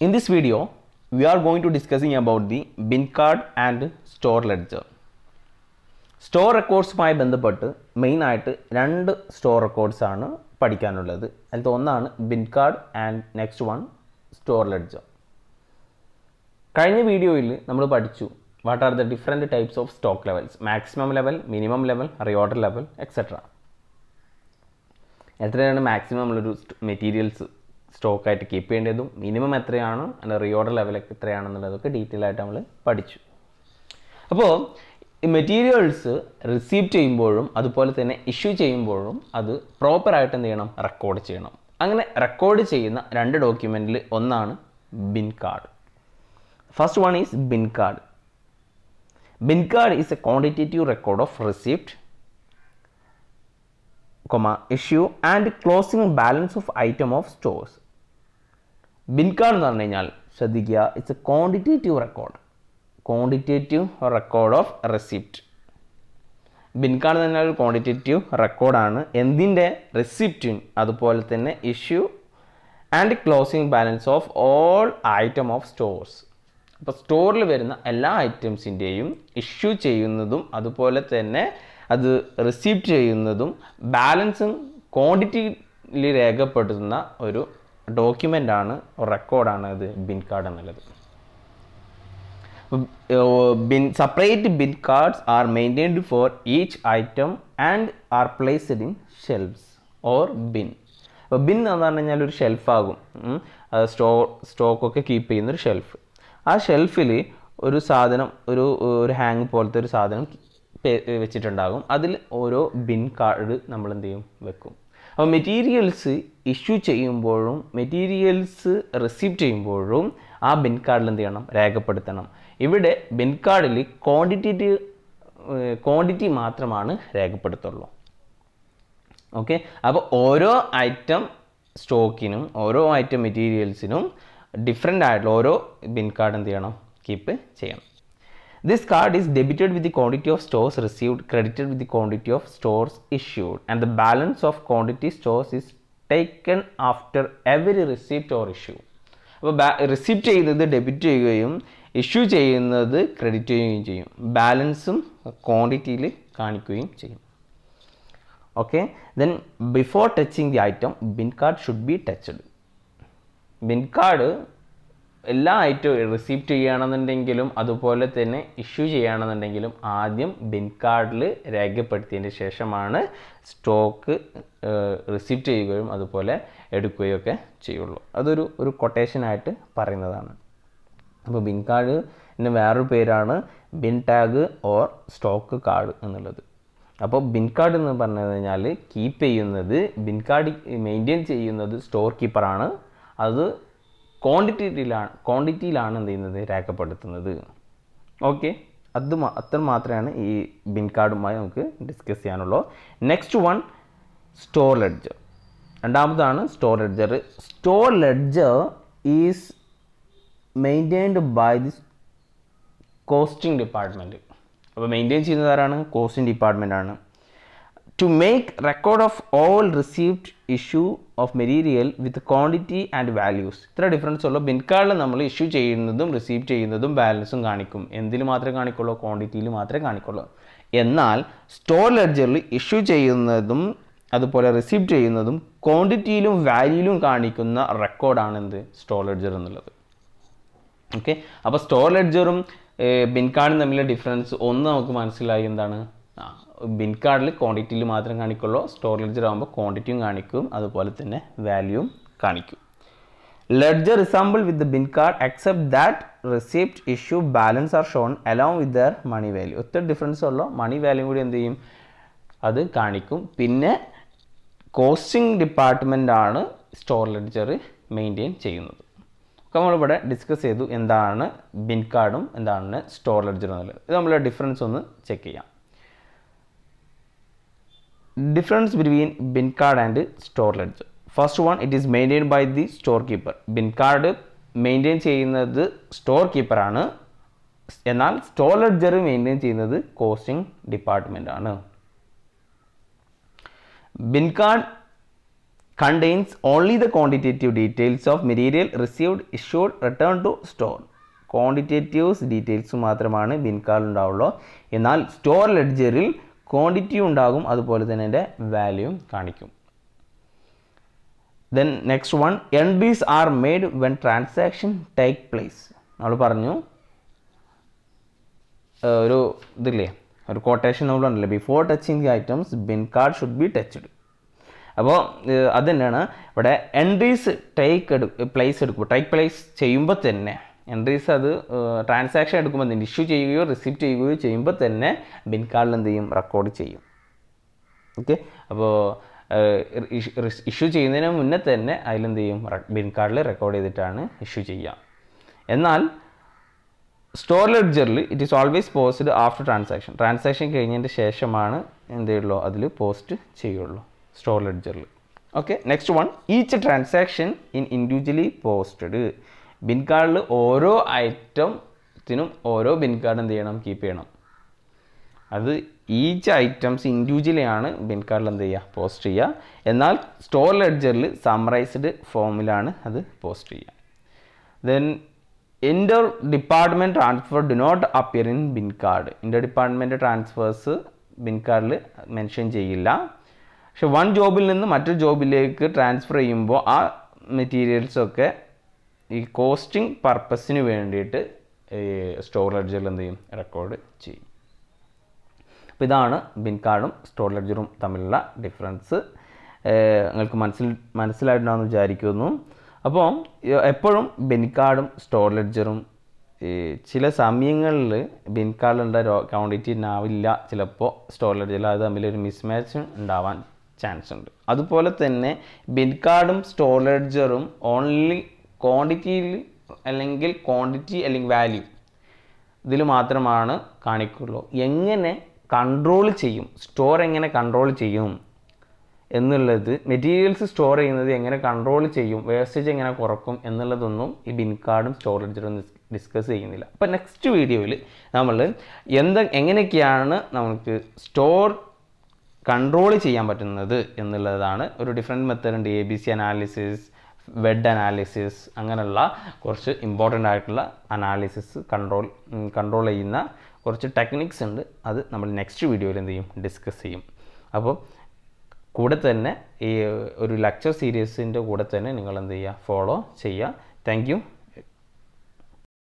In this video, we are going to discussing about the bin card and store ledger. Store റെക്കോർഡ്സുമായി ബന്ധപ്പെട്ട് മെയിനായിട്ട് രണ്ട് store records ആണ് പഠിക്കാനുള്ളത്. അതിൽ ഒന്നാണ് bin card and next one store ledger. കഴിഞ്ഞ വീഡിയോയിൽ നമ്മൾ പഠിച്ചു what are the different types of stock levels, maximum level, minimum level, reorder level etcetera. എത്രയാണ് മാക്സിമം നമ്മളൊരു മെറ്റീരിയൽസ് സ്റ്റോക്കായിട്ട് കീപ്പ് ചെയ്യേണ്ടതും മിനിമം എത്രയാണ് അതിൻ്റെ റിയോർഡർ ലെവലൊക്കെ എത്രയാണെന്നുള്ളതൊക്കെ ഡീറ്റെയിൽ ആയിട്ട് നമ്മൾ പഠിച്ചു. അപ്പോൾ ഈ മെറ്റീരിയൽസ് റിസീവ് ചെയ്യുമ്പോഴും അതുപോലെ തന്നെ ഇഷ്യൂ ചെയ്യുമ്പോഴും അത് പ്രോപ്പറായിട്ട് എന്ത് ചെയ്യണം, റെക്കോർഡ് ചെയ്യണം. അങ്ങനെ റെക്കോർഡ് ചെയ്യുന്ന രണ്ട് ഡോക്യുമെൻറ്റിൽ ഒന്നാണ് bin card. First one is bin card. Bin card is A quantitative record of receipt, issue and closing balance of item of stores. Bin card എന്ന് പറഞ്ഞു കഴിഞ്ഞാൽ ശ്രദ്ധിക്കുക, it's A quantitative record of receipt. Bin card എന്ന് പറഞ്ഞാൽ ഒരു quantitative റെക്കോർഡാണ്. എന്തിൻ്റെ? റെസിപ്റ്റിൻ, അതുപോലെ തന്നെ issue and closing balance of all item of stores. അപ്പോൾ സ്റ്റോറിൽ വരുന്ന എല്ലാ ഐറ്റംസിൻ്റെയും ഇഷ്യൂ ചെയ്യുന്നതും അതുപോലെ തന്നെ അത് റിസീപ്റ്റ് ചെയ്യുന്നതും ബാലൻസും ക്വാണ്ടിറ്റിയിൽ രേഖപ്പെടുത്തുന്ന ഒരു ഡോക്യുമെൻ്റാണ്, റെക്കോർഡാണ് ഇത് ബിൻ കാർഡ് എന്നുള്ളത്. Separate bin cards are maintained for each item and are placed in shelves or bin. അപ്പോൾ ബിൻ എന്ന് പറഞ്ഞു കഴിഞ്ഞാൽ ഒരു ഷെൽഫാകും, സ്റ്റോക്കൊക്കെ കീപ്പ് ചെയ്യുന്നൊരു ഷെൽഫ്. ആ ഷെൽഫിൽ ഒരു സാധനം, ഒരു ഹാങ് പോലത്തെ ഒരു സാധനം വെച്ചിട്ടുണ്ടാകും. അതിൽ ഓരോ ബിൻ കാർഡ് നമ്മൾ എന്ത് ചെയ്യും, വെക്കും. അപ്പോൾ മെറ്റീരിയൽസ് ഇഷ്യൂ ചെയ്യുമ്പോഴും മെറ്റീരിയൽസ് റിസീവ് ചെയ്യുമ്പോഴും ആ ബിൻ കാർഡിൽ എന്ത് ചെയ്യണം, രേഖപ്പെടുത്തണം. ഇവിടെ ബിൻ കാർഡിൽ ക്വാണ്ടിറ്റി മാത്രമാണ് രേഖപ്പെടുത്തുള്ളൂ. ഓക്കെ, അപ്പോൾ ഓരോ ഐറ്റം സ്റ്റോക്കിനും ഓരോ ഐറ്റം മെറ്റീരിയൽസിനും ഡിഫറെൻ്റ് ആയിട്ടുള്ള ഓരോ ബിൻ കാർഡ് എന്ത് ചെയ്യണം, കീപ്പ് ചെയ്യണം. This card is debited with the quantity of stores received, credited with the quantity of stores issued, and the balance of quantity stores is taken after every receipt or issue. അപ്പോൾ receipt ചെയ്യുന്നത് debit ചെയ്യുകയും issue ചെയ്യുന്നത് credit ചെയ്യുകയും ചെയ്യും. ബാലൻസും ക്വാണ്ടിറ്റിയിൽ കാണിക്കുകയും ചെയ്യും. Okay, then before touching the item bin card should be touched. Bin card എല്ലാ ഐറ്റവും റിസീപ്റ്റ് ചെയ്യുകയാണെന്നുണ്ടെങ്കിലും അതുപോലെ തന്നെ ഇഷ്യൂ ചെയ്യുകയാണെന്നുണ്ടെങ്കിലും ആദ്യം ബിൻ കാർഡിൽ രേഖപ്പെടുത്തിയതിന് ശേഷമാണ് സ്റ്റോക്ക് റിസീപ്റ്റ് ചെയ്യുകയും അതുപോലെ എടുക്കുകയും ഒക്കെ ചെയ്യുള്ളൂ. അതൊരു കൊട്ടേഷനായിട്ട് പറയുന്നതാണ്. അപ്പോൾ ബിൻ കാർഡിന് വേറൊരു പേരാണ് bin tag or stock card എന്നുള്ളത്. അപ്പോൾ ബിൻ കാർഡ് എന്ന് പറഞ്ഞു കഴിഞ്ഞാൽ കീപ്പ് ചെയ്യുന്നത്, ബിൻ കാർഡ് മെയിൻറ്റെയിൻ ചെയ്യുന്നത് സ്റ്റോർ കീപ്പറാണ്. അത് ക്വാണ്ടിറ്റിയിലാണ് എന്ത് ചെയ്യുന്നത്, രേഖപ്പെടുത്തുന്നത്. ഓക്കെ, അത്ര മാത്രമാണ് ഈ ബിൻ കാർഡുമായി നമുക്ക് ഡിസ്കസ് ചെയ്യാനുള്ളൂ. Next one store ledger. രണ്ടാമതാണ് store ledger. Store ledger is maintained by the costing department. അപ്പോൾ മെയിൻറ്റെയിൻ ചെയ്യുന്നത് ആരാണ്? കോസ്റ്റിംഗ് ഡിപ്പാർട്ട്മെൻറ്റാണ്. To make record of all received issue of material with quantity and values. ഇത്ര difference ഉള്ളൂ. Bin കാർഡിൽ നമ്മൾ issue ചെയ്യുന്നതും റിസീവ് ചെയ്യുന്നതും ബാലൻസും കാണിക്കും. എന്തിൽ മാത്രമേ കാണിക്കുള്ളൂ? ക്വാണ്ടിറ്റിയിൽ മാത്രമേ കാണിക്കുള്ളൂ. എന്നാൽ സ്റ്റോർ ലെഡ്ജറിൽ ഇഷ്യൂ ചെയ്യുന്നതും അതുപോലെ റിസീവ് ചെയ്യുന്നതും ക്വാണ്ടിറ്റിയിലും വാല്യൂയിലും കാണിക്കുന്ന റെക്കോർഡാണ് എന്ത്, സ്റ്റോർ ലെഡ്ജർ എന്നുള്ളത്. ഓക്കെ, അപ്പോൾ സ്റ്റോർ ലെഡ്ജറും ബിൻ കാർഡും തമ്മിലുള്ള ഡിഫറൻസ് ഒന്ന് നമുക്ക് മനസ്സിലായി. എന്താണ്? ബിൻ കാർഡിൽ ക്വാണ്ടിറ്റിയിൽ മാത്രം കാണിക്കുള്ളൂ. സ്റ്റോർ ലെഡ്ജർ ആകുമ്പോൾ ക്വാണ്ടിറ്റിയും കാണിക്കും അതുപോലെ തന്നെ വാല്യൂവും കാണിക്കും. Ledger resemble with the bin card except that receipt, issue, balance are shown along with their money value. ഒത്തിരി ഡിഫറൻസ് ഉള്ളൂ. മണി വാല്യൂ കൂടി എന്ത് ചെയ്യും, അത് കാണിക്കും. പിന്നെ കോസ്റ്റിംഗ് ഡിപ്പാർട്ട്മെൻറ്റാണ് സ്റ്റോർ ലെഡ്ജർ മെയിൻറ്റെയിൻ ചെയ്യുന്നത്. അപ്പോൾ നമ്മളിവിടെ ഡിസ്കസ് ചെയ്തു എന്താണ് ബിൻ കാർഡും എന്താണ് സ്റ്റോർ ലെഡ്ജർ എന്നുള്ളത്. ഇത് നമ്മളുടെ ഡിഫറൻസ് ഒന്ന് ചെക്ക് ചെയ്യാം. Difference between bin card and store ledger. First one, it is maintained by the storekeeper. Bin card maintain ചെയ്യുന്നത് സ്റ്റോർ കീപ്പറാണ്. എന്നാൽ സ്റ്റോർ ലെഡ്ജർ മെയിൻറ്റെയിൻ ചെയ്യുന്നത് കോസ്റ്റിംഗ് ഡിപ്പാർട്ട്മെൻ്റ് ആണ്. Bin card contains only the quantitative details of material received, issued, returned to store. Quantitatives details മാത്രമാണ് bin കാർഡിൽ ഉണ്ടാവുള്ളൂ. എന്നാൽ store ലെഡ്ജറിൽ quantity ഉണ്ടാകും, അതുപോലെ തന്നെ അതിൻ്റെ വാല്യൂയും കാണിക്കും. Then next one, entries are made when transaction take place. നമ്മൾ പറഞ്ഞു ഒരു ഇതില്ലേ, ഒരു കൊട്ടേഷൻ നമ്മൾ ഉണ്ടല്ലോ, before touching the items bin card should be touched. അപ്പോൾ അത് തന്നെയാണ് ഇവിടെ എൻട്രീസ് ടേക്ക് പ്ലേസ് ചെയ്യുമ്പോൾ തന്നെ എൻട്രീസ് അത് ട്രാൻസാക്ഷൻ എടുക്കുമ്പോൾ തന്നെ ഇഷ്യൂ ചെയ്യുകയോ റിസീപ്റ്റ് ചെയ്യുകയോ ചെയ്യുമ്പോൾ തന്നെ ബിൻ കാർഡിൽ എന്ത് ചെയ്യും, റെക്കോർഡ് ചെയ്യും. ഓക്കെ, അപ്പോൾ ഇഷ്യൂ ചെയ്യുന്നതിന് മുന്നേ തന്നെ അതിലെന്ത് ചെയ്യും, ബിൻ കാർഡിൽ റെക്കോർഡ് ചെയ്തിട്ടാണ് ഇഷ്യൂ ചെയ്യുക. എന്നാൽ സ്റ്റോർ ലെഡ്ജറിൽ it is always posted after transaction കഴിഞ്ഞതിൻ്റെ ശേഷമാണ് എന്ത് ചെയ്യുള്ളൂ, അതിൽ പോസ്റ്റ് ചെയ്യുള്ളൂ സ്റ്റോർ ലെഡ്ജറിൽ. Okay, next one, each transaction individually posted. Bin കാർഡിൽ ഓരോ ഐറ്റത്തിനും ഓരോ ബിൻ കാർഡ് എന്ത് ചെയ്യണം, കീപ്പ് ചെയ്യണം. അത് ഈച്ച് ഐറ്റംസ് ഇൻഡിവിജ്വലി ആണ് ബിൻ കാർഡിൽ എന്ത് ചെയ്യുക, പോസ്റ്റ് ചെയ്യുക. എന്നാൽ സ്റ്റോർ ലെഡ്ജറിൽ സമ്മറൈസ്ഡ് ഫോമിലാണ് അത് പോസ്റ്റ് ചെയ്യുക. Then inter department transfer do not appear in bin card. Inter department transfers bin കാർഡിൽ മെൻഷൻ ചെയ്യില്ല. പക്ഷെ വൺ ജോബിൽ നിന്ന് മറ്റൊരു ജോബിലേക്ക് ട്രാൻസ്ഫർ ചെയ്യുമ്പോൾ ആ മെറ്റീരിയൽസൊക്കെ ഈ കോസ്റ്റിംഗ് പർപ്പസിന് വേണ്ടിയിട്ട് സ്റ്റോർ ലെഡ്ജറിൽ എന്ത് ചെയ്യും, റെക്കോർഡ് ചെയ്യും. അപ്പോൾ ഇതാണ് ബിൻ കാർഡും സ്റ്റോർ ലെഡ്ജറും തമ്മിലുള്ള ഡിഫറൻസ്. നിങ്ങൾക്ക് മനസ്സിലായിട്ടുണ്ടാകുമെന്ന് വിചാരിക്കുന്നു. അപ്പോൾ എപ്പോഴും ബിൻ കാർഡും സ്റ്റോർ ലെഡ്ജറും ചില സമയങ്ങളിൽ ബിൻ കാർഡിലുള്ള ക്വാണ്ടിറ്റി ഉണ്ടാവില്ല, ചിലപ്പോൾ സ്റ്റോർ ലെഡ്ജറിൽ അത് തമ്മിലൊരു മിസ്മാച്ച് ഉണ്ടാവാൻ ചാൻസ് ഉണ്ട്. അതുപോലെ തന്നെ ബിൻ കാർഡും സ്റ്റോർ ലെഡ്ജറും ഓൺലി ക്വാണ്ടിറ്റിയിൽ അല്ലെങ്കിൽ വാല്യൂ ഇതിൽ മാത്രമാണ് കാണിക്കുള്ളൂ. എങ്ങനെ കൺട്രോൾ ചെയ്യും, സ്റ്റോർ എങ്ങനെ കൺട്രോൾ ചെയ്യും എന്നുള്ളത്, മെറ്റീരിയൽസ് സ്റ്റോർ ചെയ്യുന്നത് എങ്ങനെ കൺട്രോൾ ചെയ്യും, വേസ്റ്റേജ് എങ്ങനെ കുറക്കും എന്നുള്ളതൊന്നും ഈ ബിൻ കാർഡും സ്റ്റോർ ലെഡ്ജറും ഡിസ്കസ് ചെയ്യുന്നില്ല. അപ്പോൾ നെക്സ്റ്റ് വീഡിയോയിൽ നമ്മൾ എങ്ങനെയൊക്കെയാണ് നമുക്ക് സ്റ്റോർ കൺട്രോൾ ചെയ്യാൻ പറ്റുന്നത് എന്നുള്ളതാണ്. ഒരു ഡിഫറെൻറ്റ് മെത്തേഡ് ഉണ്ട്, ABC അനാലിസിസ്, വെഡ് അനാലിസിസ്, അങ്ങനെയുള്ള കുറച്ച് ഇമ്പോർട്ടൻ്റ് ആയിട്ടുള്ള അനാലിസിസ് കൺട്രോൾ ചെയ്യുന്ന കുറച്ച് ടെക്നിക്സ് ഉണ്ട്. അത് നമ്മൾ നെക്സ്റ്റ് വീഡിയോയിൽ എന്ത് ചെയ്യും, ഡിസ്കസ് ചെയ്യും. അപ്പോൾ കൂടെ തന്നെ ഈ ഒരു ലെക്ചർ സീരീസിൻ്റെ കൂടെ തന്നെ നിങ്ങൾ എന്ത് ചെയ്യുക, ഫോളോ ചെയ്യുക. Thank you.